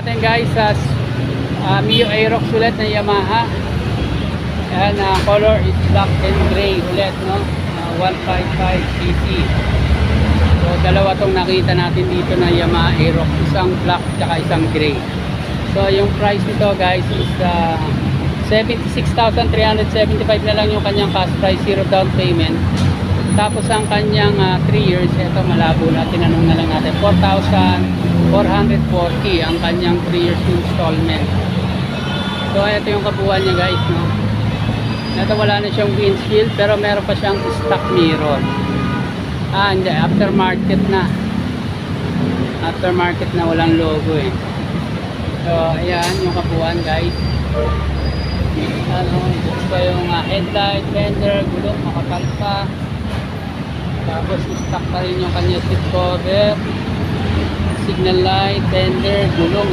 natin guys sa Mio Aerox ulit na Yamaha. Ayan, color is black and gray ulit, no? 155cc. So dalawa tong nakita natin dito na Yamaha Aerox, isang black tsaka isang gray. So yung price nito guys is 76,375 na lang yung kanyang cash price, zero down payment. Tapos ang kanyang 3 years, ito malabo na, tinanong na lang natin, 4,440 ang kanyang 3 years installment. So ito yung kabuuan niya guys, no? Ito wala na siyang windshield pero meron pa siyang stock mirror. Hindi, aftermarket na. Aftermarket na, walang logo eh. So ayan yung kabuuan guys. Ano, gusto yung headlight, fender, gulong, makapal pa. Tapos stock pa rin yung kanya seat cover, signal light, fender, gulong.